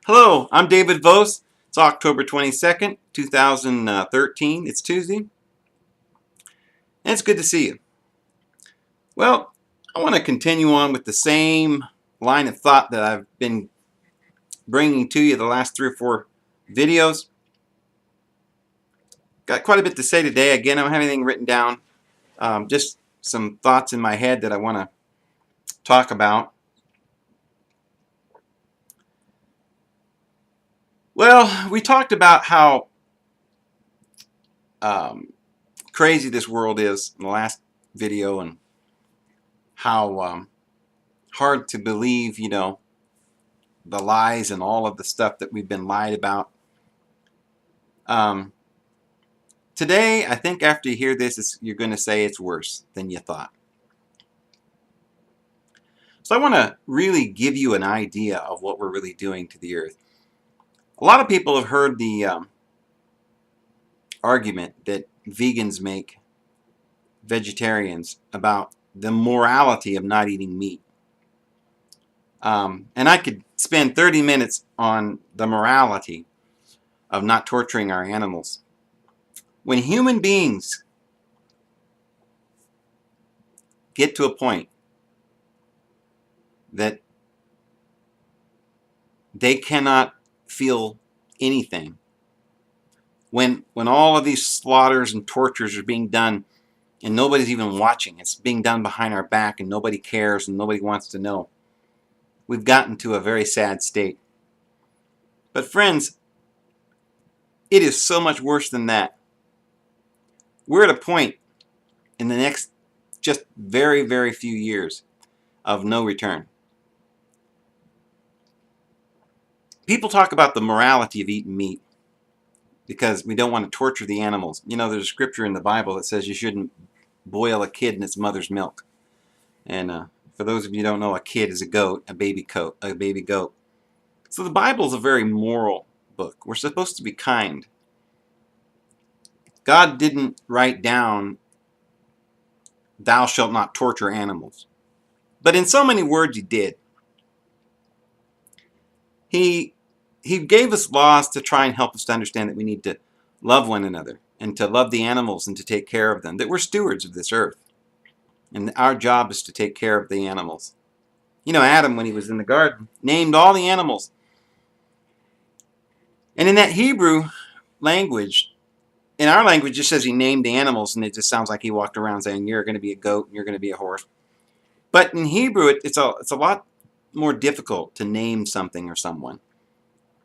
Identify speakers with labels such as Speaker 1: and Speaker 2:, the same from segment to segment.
Speaker 1: Hello, I'm David Vos. It's October 22nd, 2013. It's Tuesday, and it's good to see you. Well, I want to continue on with the same line of thought that I've been bringing to you the last 3 or 4 videos. Got quite a bit to say today. Again, I don't have anything written down. Just some thoughts in my head that I want to talk about. Well, we talked about how crazy this world is in the last video, and how hard to believe, the lies and all of the stuff that we've been lied about. Um, Today, I think after you hear this, you're going to say it's worse than you thought. So I want to really give you an idea of what we're really doing to the earth. A lot of people have heard the argument that vegans make, vegetarians, about the morality of not eating meat. And I could spend 30 minutes on the morality of not torturing our animals. When human beings get to a point that they cannot feel anything, when all of these slaughters and tortures are being done and nobody's even watching, it's being done behind our back and nobody cares and nobody wants to know, we've gotten to a very sad state. But friends, it is so much worse than that. We're at a point in the next just very, very few years of no return. People talk about the morality of eating meat because we don't want to torture the animals. You know, there's a scripture in the Bible that says you shouldn't boil a kid in its mother's milk. And for those of you who don't know, a kid is a goat, a baby goat. So the Bible is a very moral book. We're supposed to be kind. God didn't write down, "Thou shalt not torture animals." But in so many words, he did. He gave us laws to try and help us to understand that we need to love one another and to love the animals and to take care of them, that we're stewards of this earth. And our job is to take care of the animals. You know, Adam, when he was in the garden, named all the animals. And in that Hebrew language, in our language, it just says he named the animals, and it just sounds like he walked around saying, "You're going to be a goat, and you're going to be a horse." But in Hebrew, it's a lot more difficult to name something or someone.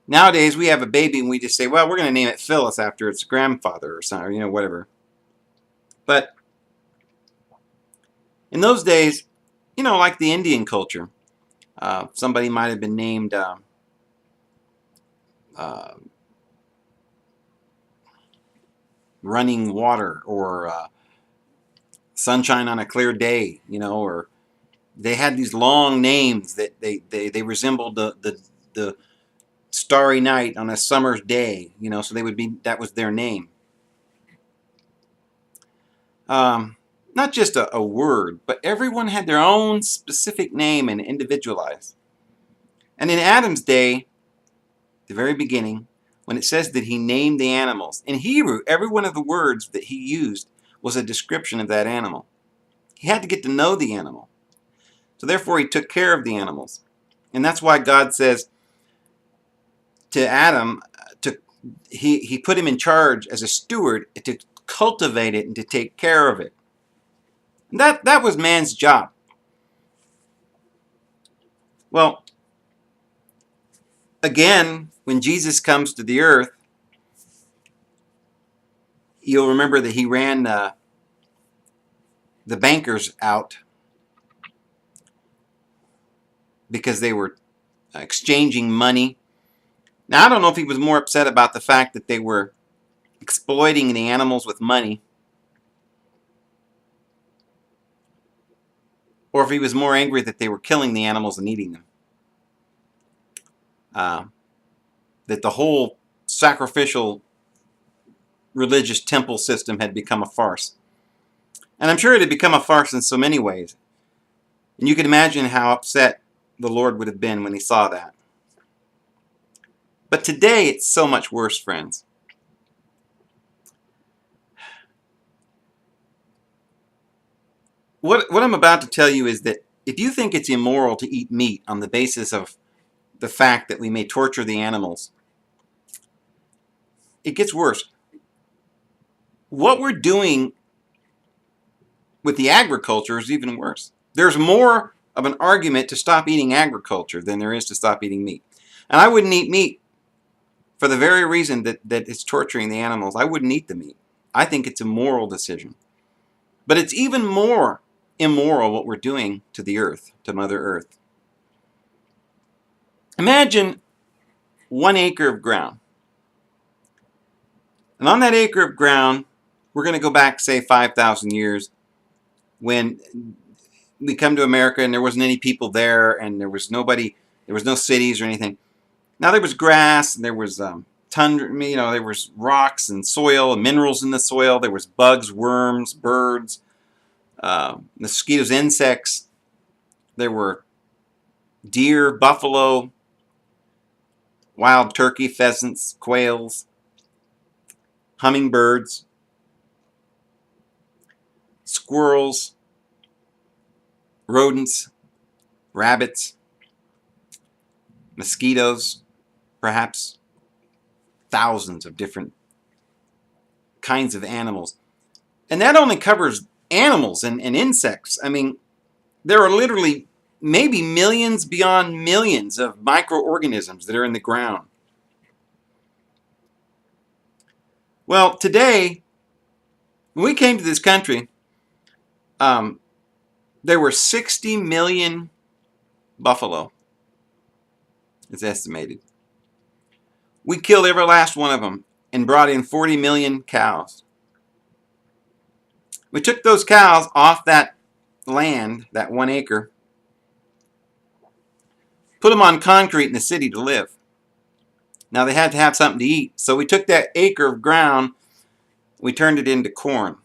Speaker 1: Nowadays, we have a baby, and we just say, "Well, we're going to name it Phyllis after its grandfather," or something, or whatever. But in those days, like the Indian culture, somebody might have been named Running Water, or Sunshine on a Clear Day, or they had these long names that they resembled the starry night on a summer's day, so that was their name. Not just a word, but everyone had their own specific name and individualized. And in Adam's day, the very beginning, when it says that he named the animals, in Hebrew, every one of the words that he used was a description of that animal. He had to get to know the animal. So therefore, he took care of the animals. And that's why God says to Adam, he put him in charge as a steward to cultivate it and to take care of it. And that was man's job. Well, again, when Jesus comes to the earth, you'll remember that he ran the bankers out because they were exchanging money. Now, I don't know if he was more upset about the fact that they were exploiting the animals with money, or if he was more angry that they were killing the animals and eating them. That the whole sacrificial religious temple system had become a farce. And I'm sure it had become a farce in so many ways. And you can imagine how upset the Lord would have been when he saw that. But today it's so much worse, friends. What I'm about to tell you is that if you think it's immoral to eat meat on the basis of the fact that we may torture the animals, it gets worse. What we're doing with the agriculture is even worse. There's more of an argument to stop eating agriculture than there is to stop eating meat. And I wouldn't eat meat for the very reason that it's torturing the animals. I wouldn't eat the meat. I think it's a moral decision. But it's even more immoral what we're doing to the earth, to Mother Earth. Imagine 1 acre of ground. And on that acre of ground, we're going to go back, say, 5,000 years, when we come to America and there wasn't any people there, and there was nobody, there was no cities or anything. Now there was grass, and there was tundra, there was rocks and soil and minerals in the soil. There was bugs, worms, birds, mosquitoes, insects. There were deer, buffalo, wild turkey, pheasants, quails, hummingbirds, squirrels, rodents, rabbits, mosquitoes, perhaps thousands of different kinds of animals. And that only covers animals and insects. I mean, there are literally maybe millions beyond millions of microorganisms that are in the ground. Well, today, when we came to this country, there were 60 million buffalo, it's estimated. We killed every last one of them and brought in 40 million cows. We took those cows off that land, that 1 acre, put them on concrete in the city to live. Now they had to have something to eat, so we took that acre of ground, we turned it into corn.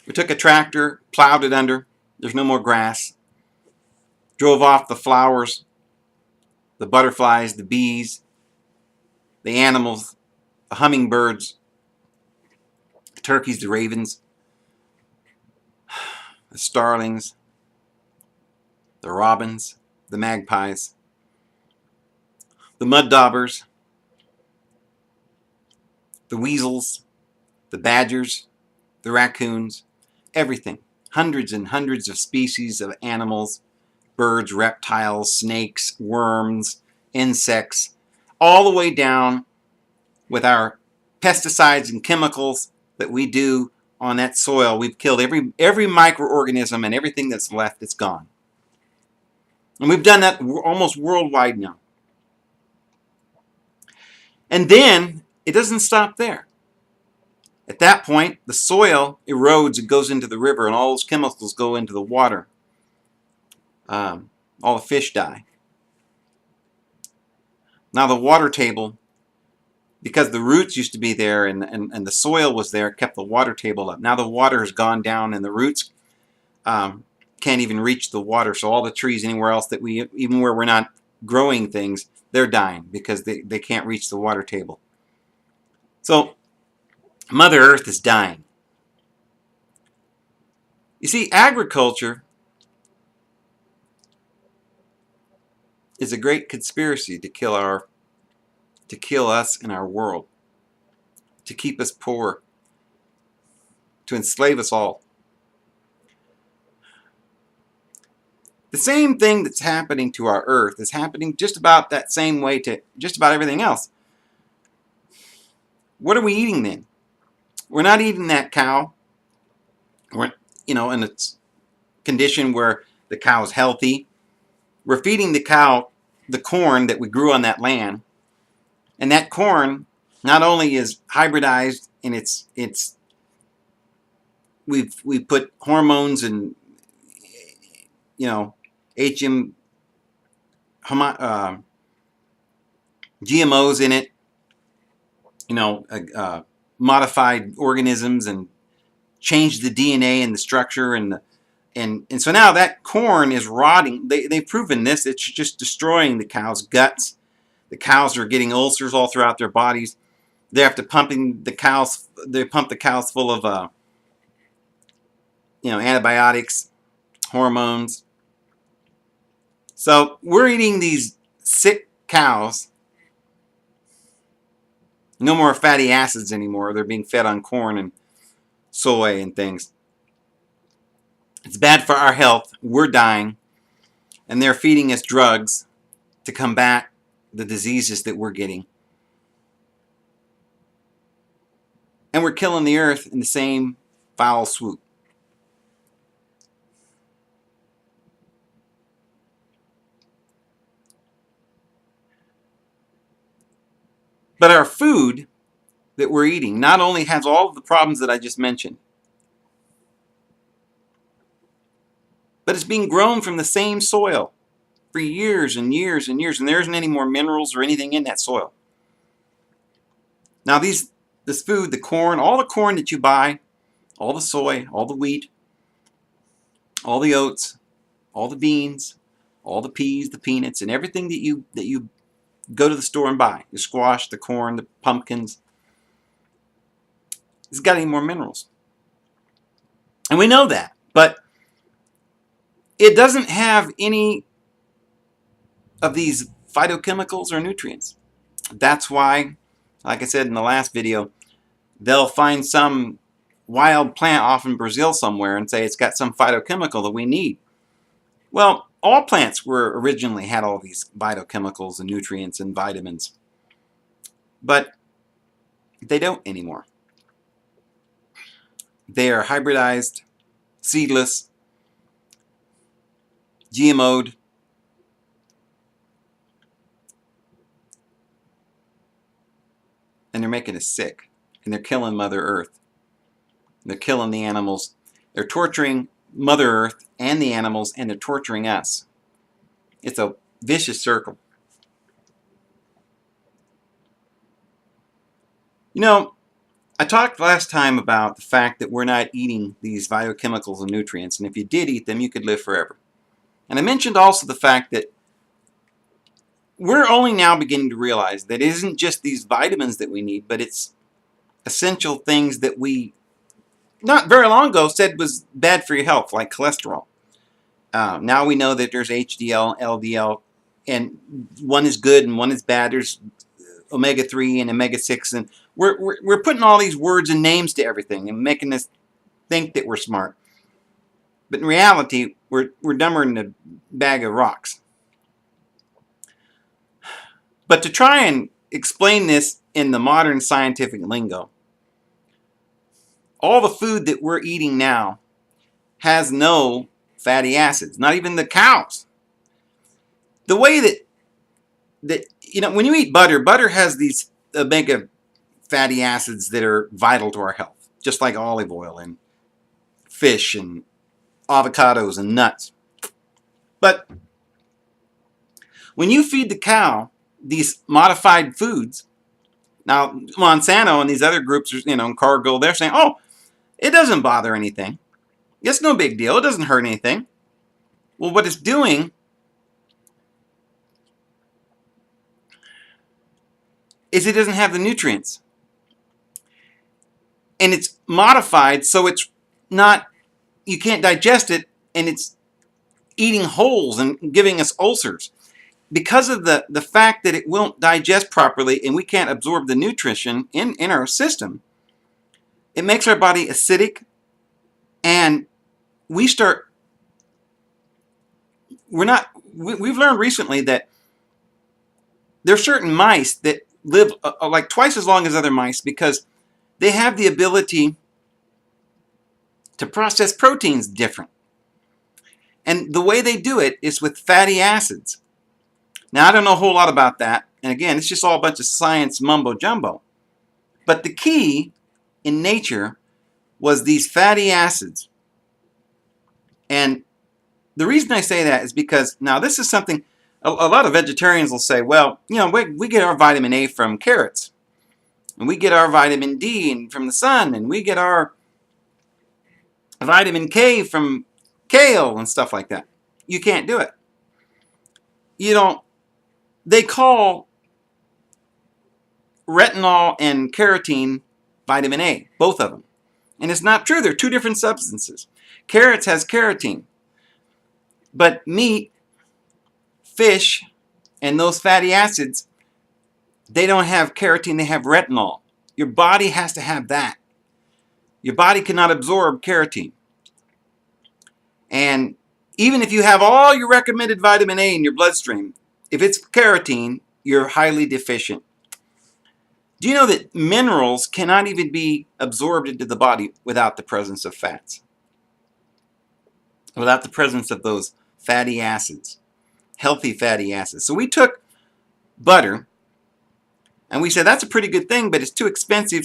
Speaker 1: We took a tractor, plowed it under, there's no more grass, drove off the flowers, the butterflies, the bees, the animals, the hummingbirds, the turkeys, the ravens, the starlings, the robins, the magpies, the mud daubers, the weasels, the badgers, the raccoons, everything. Hundreds and hundreds of species of animals, birds, reptiles, snakes, worms, insects, all the way down with our pesticides and chemicals that we do on that soil. We've killed every microorganism, and everything that's left, it's gone. And we've done that almost worldwide now. And then it doesn't stop there. At that point, the soil erodes, it goes into the river, and all those chemicals go into the water. All the fish die. Now the water table, because the roots used to be there and the soil was there, it kept the water table up. Now the water has gone down and the roots can't even reach the water. So all the trees anywhere else that even where we're not growing things, they're dying because they can't reach the water table. So Mother Earth is dying. You see, agriculture is a great conspiracy to kill us and our world, to keep us poor, to enslave us all. The same thing that's happening to our earth is happening just about that same way to just about everything else. What are we eating then? We're not eating that cow. We're, in its condition where the cow is healthy. We're feeding the cow the corn that we grew on that land. And that corn not only is hybridized in we've put hormones and GMOs in it, modified organisms, and changed the DNA and the structure, and so now that corn is rotting. They've proven this. It's just destroying the cow's guts. The cows are getting ulcers all throughout their bodies. They have to pump the cows full of antibiotics, hormones. So we're eating these sick cows. No more fatty acids anymore. They're being fed on corn and soy and things. It's bad for our health. We're dying. And they're feeding us drugs to combat the diseases that we're getting. And we're killing the earth in the same foul swoop. But our food that we're eating not only has all of the problems that I just mentioned, but it's being grown from the same soil for years and years and years, and there isn't any more minerals or anything in that soil. Now this food, the corn, all the corn that you buy, all the soy, all the wheat, all the oats, all the beans, all the peas, the peanuts, and everything that you go to the store and buy, the squash, the corn, the pumpkins, it's got any more minerals. And we know that, but it doesn't have any of these phytochemicals or nutrients. That's why, like I said in the last video, they'll find some wild plant off in Brazil somewhere and say it's got some phytochemical that we need. Well, all plants originally had all these phytochemicals and nutrients and vitamins, but they don't anymore. They are hybridized, seedless, GMO'd, and they're making us sick, and they're killing Mother Earth. They're killing the animals. They're torturing Mother Earth and the animals, and they're torturing us. It's a vicious circle. You know, I talked last time about the fact that we're not eating these biochemicals and nutrients, and if you did eat them, you could live forever. And I mentioned also the fact that we're only now beginning to realize that it isn't just these vitamins that we need, but it's essential things that we, not very long ago, said was bad for your health, like cholesterol. Now we know that there's HDL, LDL, and one is good and one is bad. There's omega-3 and omega-6, and we're putting all these words and names to everything and making us think that we're smart. But in reality, we're dumber than a bag of rocks. But to try and explain this in the modern scientific lingo, all the food that we're eating now has no fatty acids, not even the cows. The way that when you eat butter, butter has these omega fatty acids that are vital to our health, just like olive oil and fish and avocados and nuts. But when you feed the cow these modified foods, now Monsanto and these other groups, Cargill, they're saying, oh, it doesn't bother anything. It's no big deal. It doesn't hurt anything. Well, what it's doing is it doesn't have the nutrients. And it's modified so it's not, you can't digest it, and it's eating holes and giving us ulcers. Because of the fact that it won't digest properly and we can't absorb the nutrition in our system, it makes our body acidic, and we've learned recently that there are certain mice that live like twice as long as other mice because they have the ability to process proteins different. And the way they do it is with fatty acids. Now, I don't know a whole lot about that. And again, it's just all a bunch of science mumbo jumbo. But the key in nature was these fatty acids. And the reason I say that is because, now this is something, a lot of vegetarians will say, well, we get our vitamin A from carrots. And we get our vitamin D from the sun. And we get our vitamin K from kale and stuff like that. You can't do it. They call retinol and carotene vitamin A, both of them. And it's not true. They're two different substances. Carrots has carotene. But meat, fish, and those fatty acids, they don't have carotene, they have retinol. Your body has to have that. Your body cannot absorb carotene. And even if you have all your recommended vitamin A in your bloodstream, if it's carotene, you're highly deficient. Do you know that minerals cannot even be absorbed into the body without the presence of fats? Without the presence of those fatty acids, healthy fatty acids. So we took butter and we said that's a pretty good thing, but it's too expensive.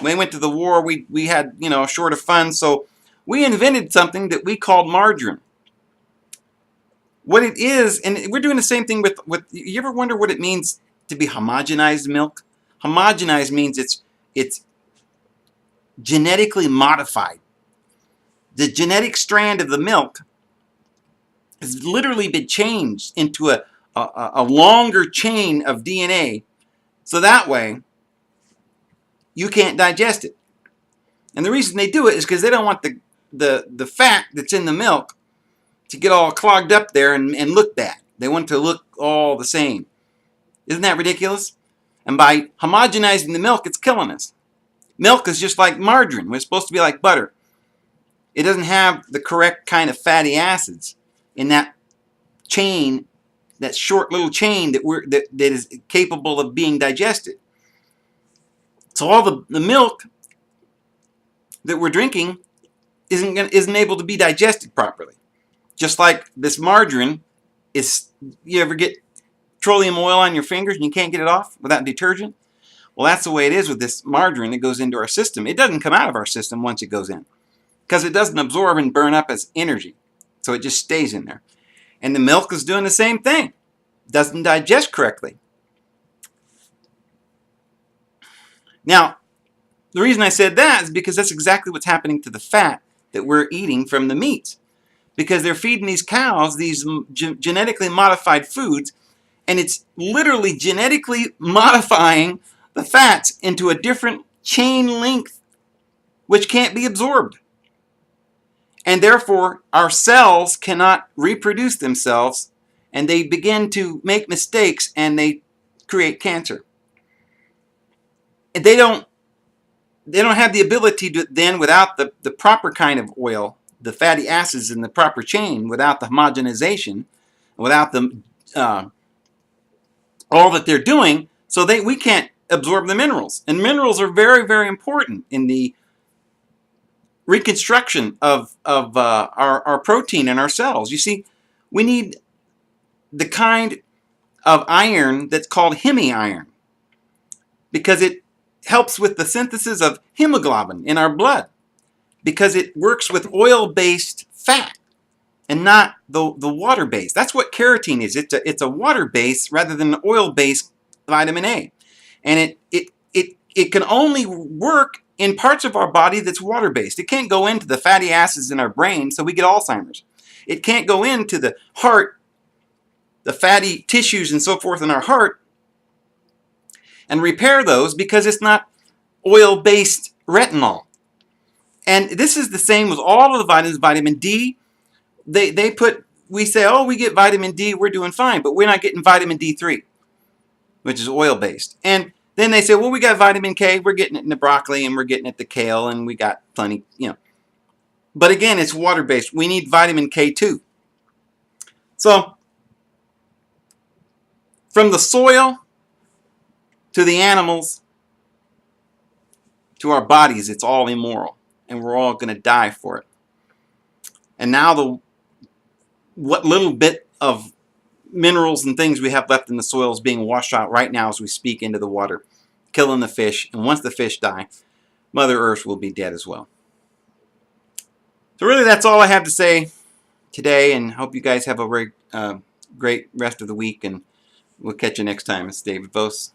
Speaker 1: When we went to the war, we had, short of funds, so we invented something that we called margarine. What it is, and we're doing the same thing with you ever wonder what it means to be homogenized milk? Homogenized means it's genetically modified. The genetic strand of the milk has literally been changed into a longer chain of DNA, so that way you can't digest it. And the reason they do it is because they don't want the fat that's in the milk to get all clogged up there and look bad. They want it to look all the same. Isn't that ridiculous? And by homogenizing the milk, it's killing us. Milk is just like margarine. It's supposed to be like butter. It doesn't have the correct kind of fatty acids in that chain, that short little chain that is capable of being digested. So all the milk that we're drinking isn't able to be digested properly. Just like this margarine is, you ever get petroleum oil on your fingers and you can't get it off without detergent? Well, that's the way it is with this margarine that goes into our system. It doesn't come out of our system once it goes in because it doesn't absorb and burn up as energy. So it just stays in there. And the milk is doing the same thing. It doesn't digest correctly. Now, the reason I said that is because that's exactly what's happening to the fat that we're eating from the meats. Because they're feeding these cows these genetically modified foods, and it's literally genetically modifying the fats into a different chain length, which can't be absorbed. And therefore, our cells cannot reproduce themselves, and they begin to make mistakes, and they create cancer. And they don't have the ability to then, without the proper kind of oil, the fatty acids in the proper chain, without the homogenization, without the all that they're doing, so we can't absorb the minerals. And minerals are very, very important in the reconstruction of our protein in our cells. You see, we need the kind of iron that's called hemi-iron because it helps with the synthesis of hemoglobin in our blood, because it works with oil-based fat and not the water-based. That's what carotene is. It's a water-based rather than an oil-based vitamin A. And it can only work in parts of our body that's water-based. It can't go into the fatty acids in our brain, so we get Alzheimer's. It can't go into the heart, the fatty tissues and so forth in our heart, and repair those because it's not oil-based retinol. And this is the same with all of the vitamins. Vitamin D, we say, oh, we get vitamin D, we're doing fine, but we're not getting vitamin D3, which is oil-based. And then they say, well, we got vitamin K, we're getting it in the broccoli, and we're getting it in the kale, and we got plenty, But again, it's water-based. We need vitamin K too. So, from the soil to the animals to our bodies, it's all immoral. And we're all going to die for it. And now what little bit of minerals and things we have left in the soil is being washed out right now as we speak into the water, killing the fish. And once the fish die, Mother Earth will be dead as well. So really, that's all I have to say today, and hope you guys have a very great rest of the week, and we'll catch you next time. It's David Vos.